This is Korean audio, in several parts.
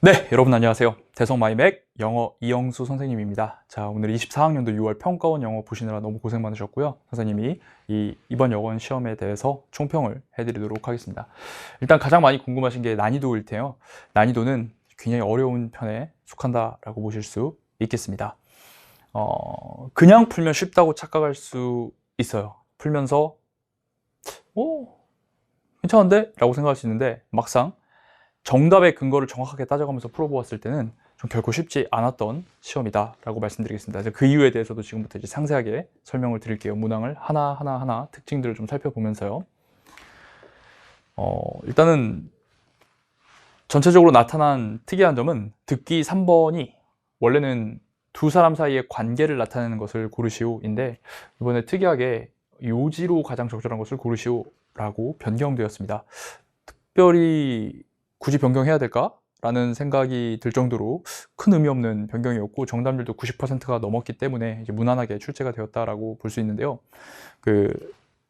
네, 여러분 안녕하세요. 대성마이맥 영어 이영수 선생님입니다. 자, 오늘 24학년도 6월 평가원 영어 보시느라 너무 고생 많으셨고요. 선생님이 이번 여권 시험에 대해서 총평을 해드리도록 하겠습니다. 일단 가장 많이 궁금하신 게 난이도일 텐데요. 난이도는 굉장히 어려운 편에 속한다라고 보실 수 있겠습니다. 그냥 풀면 쉽다고 착각할 수 있어요. 풀면서 괜찮은데? 라고 생각할 수 있는데 막상 정답의 근거를 정확하게 따져가면서 풀어보았을 때는 좀 결코 쉽지 않았던 시험이다 라고 말씀드리겠습니다. 그 이유에 대해서도 지금부터 이제 상세하게 설명을 드릴게요. 문항을 하나하나 특징들을 좀 살펴보면서요. 일단은 전체적으로 나타난 특이한 점은 듣기 3번이 원래는 두 사람 사이의 관계를 나타내는 것을 고르시오인데 이번에 특이하게 요지로 가장 적절한 것을 고르시오라고 변경되었습니다. 특별히 굳이 변경해야 될까? 라는 생각이 들 정도로 큰 의미 없는 변경이었고 정답률도 90%가 넘었기 때문에 이제 무난하게 출제가 되었다라고 볼 수 있는데요.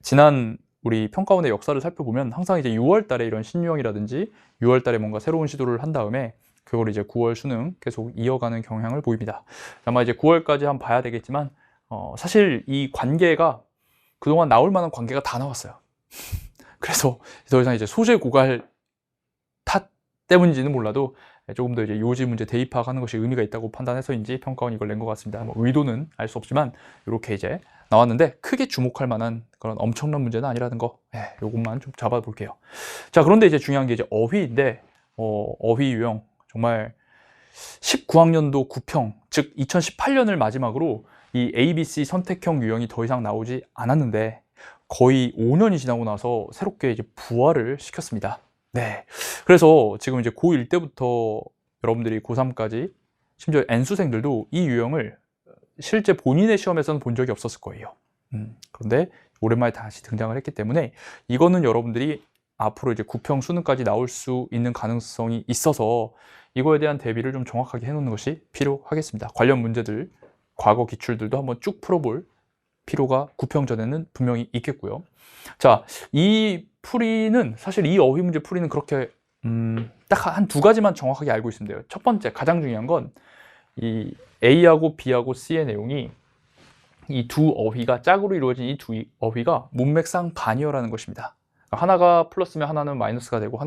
지난 우리 평가원의 역사를 살펴보면 항상 이제 6월 달에 이런 신유형이라든지 6월 달에 뭔가 새로운 시도를 한 다음에 그걸 이제 9월 수능 계속 이어가는 경향을 보입니다. 아마 이제 9월까지 한번 봐야 되겠지만 사실 이 관계가 그동안 나올 만한 관계가 다 나왔어요. 그래서 더 이상 이제 소재 고갈 탓 때문인지는 몰라도 조금 더 이제 요지 문제 대입 파악하는 것이 의미가 있다고 판단해서인지 평가원이 이걸 낸 것 같습니다. 뭐 의도는 알 수 없지만 이렇게 이제 나왔는데 크게 주목할 만한 그런 엄청난 문제는 아니라는 거, 요것만 좀 잡아볼게요. 자, 그런데 이제 중요한 게 이제 어휘인데 어휘 유형 정말 19학년도 9평, 즉 2018년을 마지막으로 이 ABC 선택형 유형이 더 이상 나오지 않았는데 거의 5년이 지나고 나서 새롭게 이제 부활을 시켰습니다. 네. 그래서 지금 이제 고1 때부터 여러분들이 고3까지 심지어 N수생들도 이 유형을 실제 본인의 시험에서는 본 적이 없었을 거예요. 그런데 오랜만에 다시 등장을 했기 때문에 이거는 여러분들이 앞으로 이제 9평 수능까지 나올 수 있는 가능성이 있어서 이거에 대한 대비를 좀 정확하게 해놓는 것이 필요하겠습니다. 관련 문제들, 과거 기출들도 한번 쭉 풀어볼 필요가 9평 전에는 분명히 있겠고요. 자, 이 풀이는 사실 이 어휘 문제 풀이는 그렇게 딱 한 두 가지만 정확하게 알고 있으면 돼요. 첫 번째, 가장 중요한 건 이 A하고 B하고 C의 내용이 이 두 어휘가 짝으로 이루어진 이 두 어휘가 문맥상 반이어라는 것입니다. 하나가 플러스면 하나는 마이너스가 되고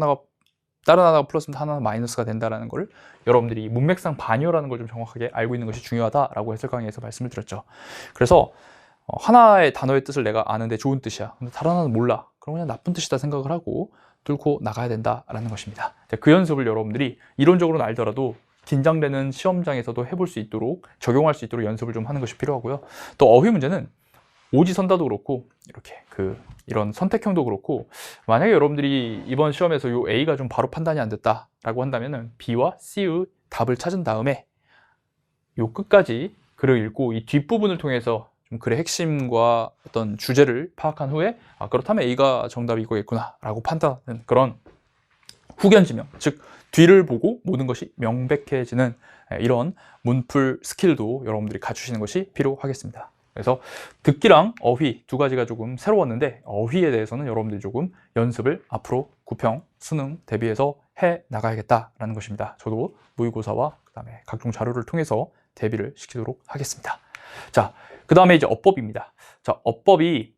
다른 하나가 플러스면 하나는 마이너스가 된다는 걸 여러분들이 문맥상 반이어라는 걸 좀 정확하게 알고 있는 것이 중요하다라고 해설 강의에서 말씀을 드렸죠. 그래서 하나의 단어의 뜻을 내가 아는데 좋은 뜻이야. 근데 다른 하나는 몰라. 그럼 그냥 나쁜 뜻이다 생각을 하고 뚫고 나가야 된다라는 것입니다. 그 연습을 여러분들이 이론적으로는 알더라도 긴장되는 시험장에서도 해볼 수 있도록 적용할 수 있도록 연습을 좀 하는 것이 필요하고요. 또 어휘 문제는 오지선다도 그렇고 이렇게 이런 선택형도 그렇고 만약에 여러분들이 이번 시험에서 요 A가 좀 바로 판단이 안 됐다라고 한다면은 B와 C의 답을 찾은 다음에 요 끝까지 글을 읽고 이 뒷부분을 통해서 좀 글의 핵심과 어떤 주제를 파악한 후에 그렇다면 A가 정답이 이거겠구나 라고 판단하는 그런 후견지명, 즉 뒤를 보고 모든 것이 명백해지는 이런 문풀 스킬도 여러분들이 갖추시는 것이 필요하겠습니다. 그래서 듣기랑 어휘 두 가지가 조금 새로웠는데 어휘에 대해서는 여러분들이 조금 연습을 앞으로 9평 수능 대비해서 해 나가야겠다라는 것입니다. 저도 모의고사와 그다음에 각종 자료를 통해서 대비를 시키도록 하겠습니다. 자, 그 다음에 이제 어법입니다. 자, 어법이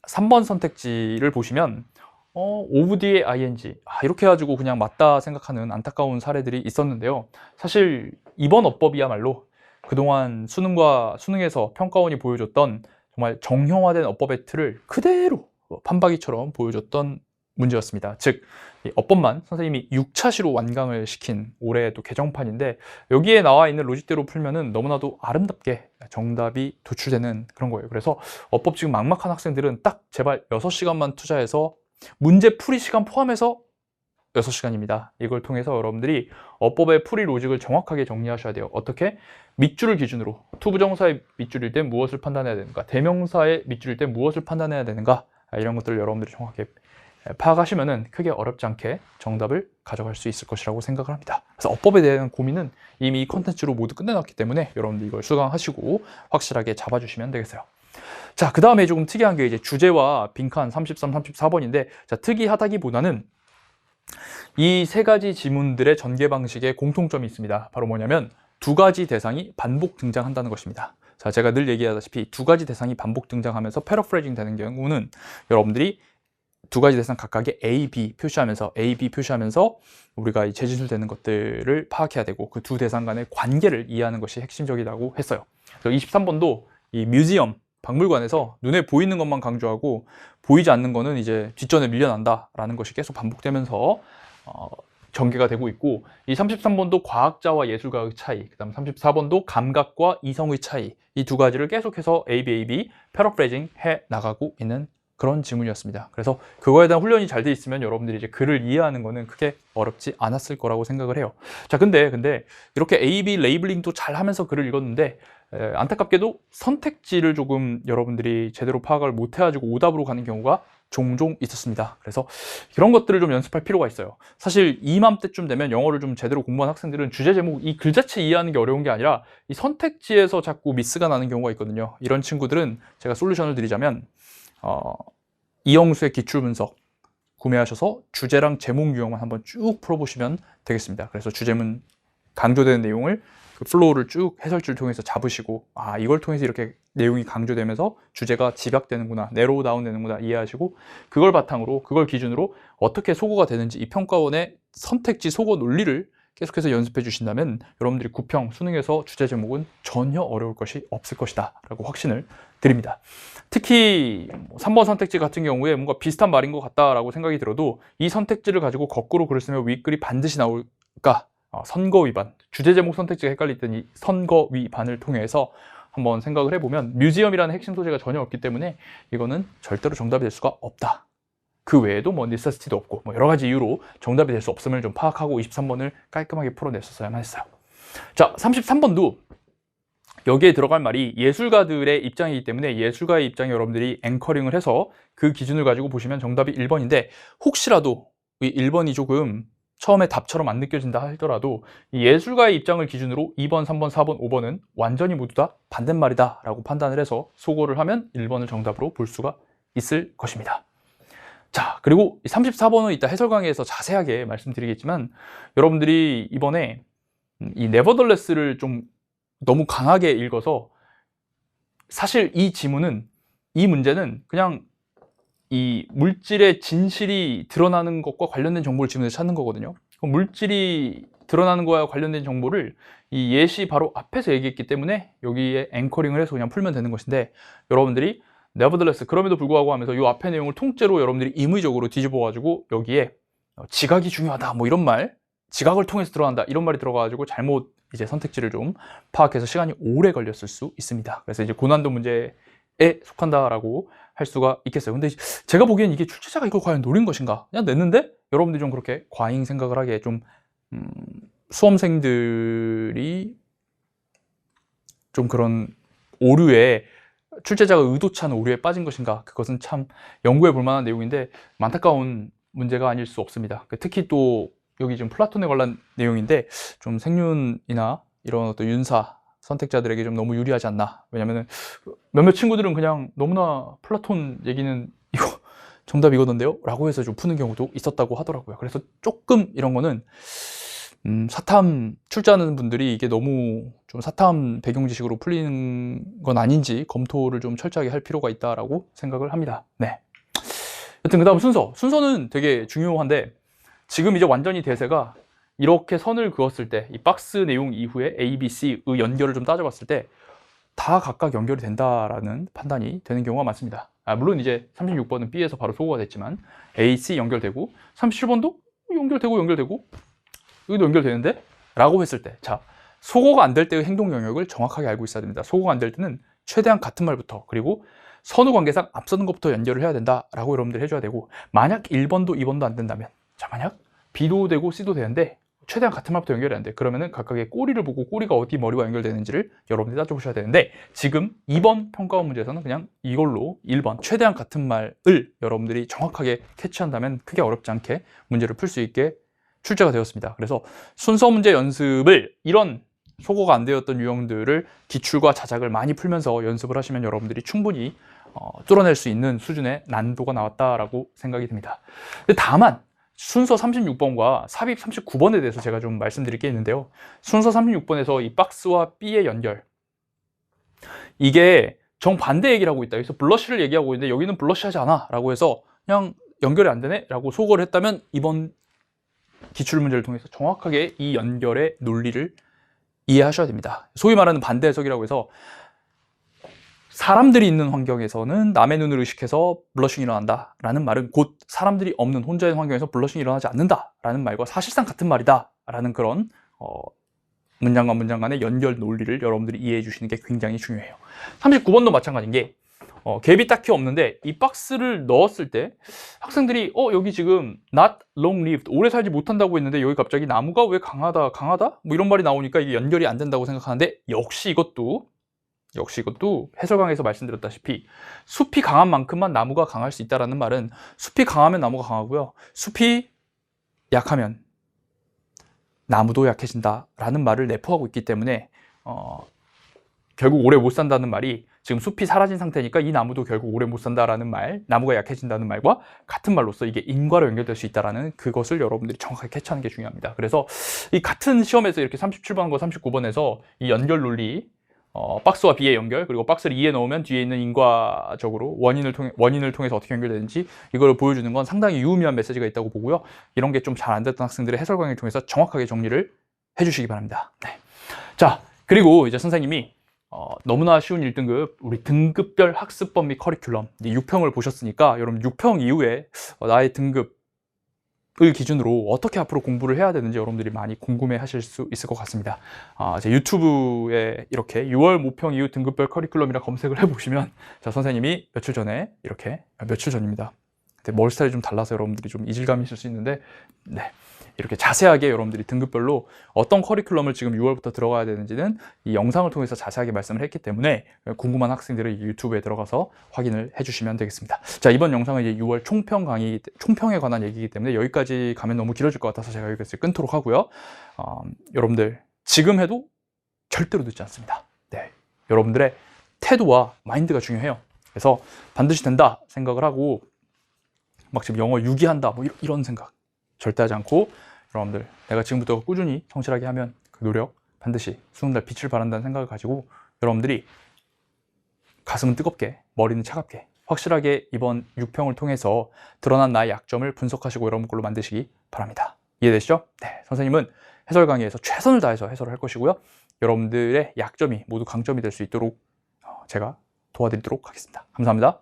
3번 선택지를 보시면 오브 뒤에 ing 이렇게 해가지고 그냥 맞다 생각하는 안타까운 사례들이 있었는데요. 사실 이번 어법이야말로 그동안 수능에서 평가원이 보여줬던 정말 정형화된 어법의 틀을 그대로 판박이처럼 보여줬던 문제였습니다. 즉 어법만 선생님이 6차시로 완강을 시킨 올해 또 개정판인데 여기에 나와 있는 로직대로 풀면은 너무나도 아름답게 정답이 도출되는 그런 거예요. 그래서 어법 지금 막막한 학생들은 딱 제발 6시간만 투자해서 문제 풀이 시간 포함해서 6시간입니다. 이걸 통해서 여러분들이 어법의 풀이 로직을 정확하게 정리하셔야 돼요. 어떻게? 밑줄을 기준으로 투부정사의 밑줄일 때 무엇을 판단해야 되는가, 대명사의 밑줄일 때 무엇을 판단해야 되는가, 이런 것들을 여러분들이 정확하게 파악하시면은 크게 어렵지 않게 정답을 가져갈 수 있을 것이라고 생각을 합니다. 그래서 어법에 대한 고민은 이미 이 컨텐츠로 모두 끝내놨기 때문에 여러분들 이걸 수강하시고 확실하게 잡아주시면 되겠어요. 자, 그 다음에 조금 특이한 게 이제 주제와 빈칸 33, 34번인데, 자, 특이하다기보다는 이 세 가지 지문들의 전개 방식에 공통점이 있습니다. 바로 뭐냐면 두 가지 대상이 반복 등장한다는 것입니다. 자, 제가 늘 얘기하다시피 두 가지 대상이 반복 등장하면서 패러프레이징 되는 경우는 여러분들이 두 가지 대상 각각의 A, B 표시하면서 우리가 이 재진술되는 것들을 파악해야 되고 그 두 대상 간의 관계를 이해하는 것이 핵심적이라고 했어요. 그래서 23번도 이 뮤지엄, 박물관에서 눈에 보이는 것만 강조하고 보이지 않는 거는 이제 뒷전에 밀려난다라는 것이 계속 반복되면서 전개가 되고 있고, 이 33번도 과학자와 예술가의 차이, 그 다음 34번도 감각과 이성의 차이, 이 두 가지를 계속해서 ABAB 패러프레이징 해 나가고 있는 그런 지문이었습니다. 그래서 그거에 대한 훈련이 잘 돼 있으면 여러분들이 이제 글을 이해하는 거는 크게 어렵지 않았을 거라고 생각을 해요. 자, 근데 이렇게 AB 레이블링도 잘 하면서 글을 읽었는데 안타깝게도 선택지를 조금 여러분들이 제대로 파악을 못 해가지고 오답으로 가는 경우가 종종 있었습니다. 그래서 이런 것들을 좀 연습할 필요가 있어요. 사실 이맘때쯤 되면 영어를 좀 제대로 공부한 학생들은 주제 제목, 이 글 자체 이해하는 게 어려운 게 아니라 이 선택지에서 자꾸 미스가 나는 경우가 있거든요. 이런 친구들은 제가 솔루션을 드리자면 이영수의 기출분석 구매하셔서 주제랑 제목 유형만 한번 쭉 풀어보시면 되겠습니다. 그래서 주제문 강조되는 내용을 그 플로우를 쭉 해설지를 통해서 잡으시고, 아, 이걸 통해서 이렇게 내용이 강조되면서 주제가 집약되는구나, 내로우 다운 되는구나 이해하시고, 그걸 바탕으로, 그걸 기준으로 어떻게 소거가 되는지 이 평가원의 선택지 소거 논리를 계속해서 연습해 주신다면 여러분들이 구평, 수능에서 주제 제목은 전혀 어려울 것이 없을 것이다 라고 확신을 드립니다. 특히 3번 선택지 같은 경우에 뭔가 비슷한 말인 것 같다라고 생각이 들어도 이 선택지를 가지고 거꾸로 글을 쓰면 윗글이 반드시 나올까? 선거 위반, 주제 제목 선택지가 헷갈릴 땐 이 선거 위반을 통해서 한번 생각을 해보면 뮤지엄이라는 핵심 소재가 전혀 없기 때문에 이거는 절대로 정답이 될 수가 없다. 그 외에도 뭐 니세시티도 없고 뭐 여러 가지 이유로 정답이 될 수 없음을 좀 파악하고 23번을 깔끔하게 풀어냈었어야만 했어요. 자, 33번도 여기에 들어갈 말이 예술가들의 입장이기 때문에 예술가의 입장에 여러분들이 앵커링을 해서 그 기준을 가지고 보시면 정답이 1번인데, 혹시라도 이 1번이 조금 처음에 답처럼 안 느껴진다 하더라도 이 예술가의 입장을 기준으로 2번, 3번, 4번, 5번은 완전히 모두 다 반대말이다 라고 판단을 해서 소거를 하면 1번을 정답으로 볼 수가 있을 것입니다. 자, 그리고 34번은 이따 해설 강의에서 자세하게 말씀드리겠지만 여러분들이 이번에 이 nevertheless를 좀 너무 강하게 읽어서, 사실 이 지문은, 이 문제는 그냥 이 물질의 진실이 드러나는 것과 관련된 정보를 지문에서 찾는 거거든요. 물질이 드러나는 거와 관련된 정보를 이 예시 바로 앞에서 얘기했기 때문에 여기에 앵커링을 해서 그냥 풀면 되는 것인데, 여러분들이 nevertheless, 그럼에도 불구하고 하면서 이 앞에 내용을 통째로 여러분들이 임의적으로 뒤집어 가지고 여기에 지각이 중요하다 뭐 이런 말, 지각을 통해서 드러난다 이런 말이 들어가가지고 잘못 이제 선택지를 좀 파악해서 시간이 오래 걸렸을 수 있습니다. 그래서 이제 고난도 문제에 속한다라고 할 수가 있겠어요. 근데 제가 보기엔 이게 출제자가 이걸 과연 노린 것인가? 그냥 냈는데 여러분들이 좀 그렇게 과잉 생각을 하게 좀 수험생들이 좀 그런 오류에, 출제자가 의도치 않은 오류에 빠진 것인가? 그것은 참 연구해 볼 만한 내용인데 안타까운 문제가 아닐 수 없습니다. 특히 또 여기 지금 플라톤에 관한 내용인데 좀 생륜이나 이런 어떤 윤사 선택자들에게 좀 너무 유리하지 않나. 왜냐면은 몇몇 친구들은 그냥 너무나 플라톤 얘기는 이거 정답 이거던데요? 라고 해서 좀 푸는 경우도 있었다고 하더라고요. 그래서 조금 이런 거는 사탐 출제하는 분들이 이게 너무 좀 사탐 배경 지식으로 풀리는 건 아닌지 검토를 좀 철저하게 할 필요가 있다라고 생각을 합니다. 네. 여튼 그 다음 순서는 되게 중요한데, 지금 이제 완전히 대세가 이렇게 선을 그었을 때 이 박스 내용 이후에 A, B, C의 연결을 좀 따져봤을 때 다 각각 연결이 된다라는 판단이 되는 경우가 많습니다. 물론 이제 36번은 B에서 바로 소거가 됐지만 A, C 연결되고 37번도 연결되고 여기도 연결되는데? 라고 했을 때, 자, 소거가 안 될 때의 행동 영역을 정확하게 알고 있어야 됩니다. 소거가 안 될 때는 최대한 같은 말부터, 그리고 선후 관계상 앞서는 것부터 연결을 해야 된다라고 여러분들이 해줘야 되고, 만약 1번도 2번도 안 된다면, 자, 만약 B도 되고 C도 되는데 최대한 같은 말부터 연결이 안 돼. 그러면은 각각의 꼬리를 보고 꼬리가 어디 머리와 연결되는지를 여러분들이 따져보셔야 되는데, 지금 2번 평가원 문제에서는 그냥 이걸로 1번 최대한 같은 말을 여러분들이 정확하게 캐치한다면 크게 어렵지 않게 문제를 풀 수 있게 출제가 되었습니다. 그래서 순서 문제 연습을, 이런 소거가 안 되었던 유형들을 기출과 자작을 많이 풀면서 연습을 하시면 여러분들이 충분히 뚫어낼 수 있는 수준의 난도가 나왔다라고 생각이 듭니다. 근데 다만 순서 36번과 삽입 39번에 대해서 제가 좀 말씀드릴 게 있는데요. 순서 36번에서 이 박스와 B의 연결, 이게 정반대 얘기를 하고 있다. 여기서 블러쉬를 얘기하고 있는데 여기는 블러쉬 하지 않아 라고 해서 그냥 연결이 안 되네 라고 소거를 했다면 이번 기출문제를 통해서 정확하게 이 연결의 논리를 이해하셔야 됩니다. 소위 말하는 반대 해석이라고 해서 사람들이 있는 환경에서는 남의 눈을 의식해서 블러싱이 일어난다 라는 말은 곧 사람들이 없는 혼자인 환경에서 블러싱이 일어나지 않는다 라는 말과 사실상 같은 말이다 라는 그런 문장과 문장 간의 연결 논리를 여러분들이 이해해 주시는 게 굉장히 중요해요. 39번도 마찬가지인 게 갭이 딱히 없는데 이 박스를 넣었을 때 학생들이 여기 지금 not long lived, 오래 살지 못한다고 했는데 여기 갑자기 나무가 왜 강하다 뭐 이런 말이 나오니까 이게 연결이 안 된다고 생각하는데 역시 이것도 해설강에서 말씀드렸다시피 숲이 강한 만큼만 나무가 강할 수 있다는 말은 숲이 강하면 나무가 강하고요, 숲이 약하면 나무도 약해진다라는 말을 내포하고 있기 때문에 결국 오래 못 산다는 말이 지금 숲이 사라진 상태니까 이 나무도 결국 오래 못 산다라는 말, 나무가 약해진다는 말과 같은 말로서 이게 인과로 연결될 수 있다는 그것을 여러분들이 정확하게 캐치하는 게 중요합니다. 그래서 이 같은 시험에서 이렇게 37번과 39번에서 이 연결 논리, 박스와 B의 연결, 그리고 박스를 2에 넣으면 뒤에 있는 인과적으로 원인을 통해서 어떻게 연결되는지 이걸 보여주는 건 상당히 유의미한 메시지가 있다고 보고요. 이런 게 좀 잘 안 됐던 학생들의 해설 강의를 통해서 정확하게 정리를 해주시기 바랍니다. 네. 자, 그리고 이제 선생님이 너무나 쉬운 1등급 우리 등급별 학습법 및 커리큘럼 6평을 보셨으니까 여러분 6평 이후에 나의 등급을 기준으로 어떻게 앞으로 공부를 해야 되는지 여러분들이 많이 궁금해 하실 수 있을 것 같습니다. 제 유튜브에 이렇게 6월 모평 이후 등급별 커리큘럼이라 검색을 해보시면 자, 선생님이 며칠 전에 이렇게 며칠 전입니다. 근데 머리 스타일이 좀 달라서 여러분들이 좀 이질감이 있을 수 있는데 네. 이렇게 자세하게 여러분들이 등급별로 어떤 커리큘럼을 지금 6월부터 들어가야 되는지는 이 영상을 통해서 자세하게 말씀을 했기 때문에 궁금한 학생들은 유튜브에 들어가서 확인을 해주시면 되겠습니다. 자, 이번 영상은 이제 6월 총평에 관한 얘기이기 때문에 여기까지 가면 너무 길어질 것 같아서 제가 여기까지 끊도록 하고요. 여러분들 지금 해도 절대로 늦지 않습니다. 네, 여러분들의 태도와 마인드가 중요해요. 그래서 반드시 된다 생각을 하고 막 지금 영어 유기한다 뭐 이런 생각 절대 하지 않고 여러분들 내가 지금부터 꾸준히 성실하게 하면 그 노력 반드시 수능 날 빛을 발한다는 생각을 가지고 여러분들이 가슴은 뜨겁게 머리는 차갑게 확실하게 이번 6평을 통해서 드러난 나의 약점을 분석하시고 여러분 걸로 만드시기 바랍니다. 이해되시죠? 네, 선생님은 해설 강의에서 최선을 다해서 해설을 할 것이고요. 여러분들의 약점이 모두 강점이 될 수 있도록 제가 도와드리도록 하겠습니다. 감사합니다.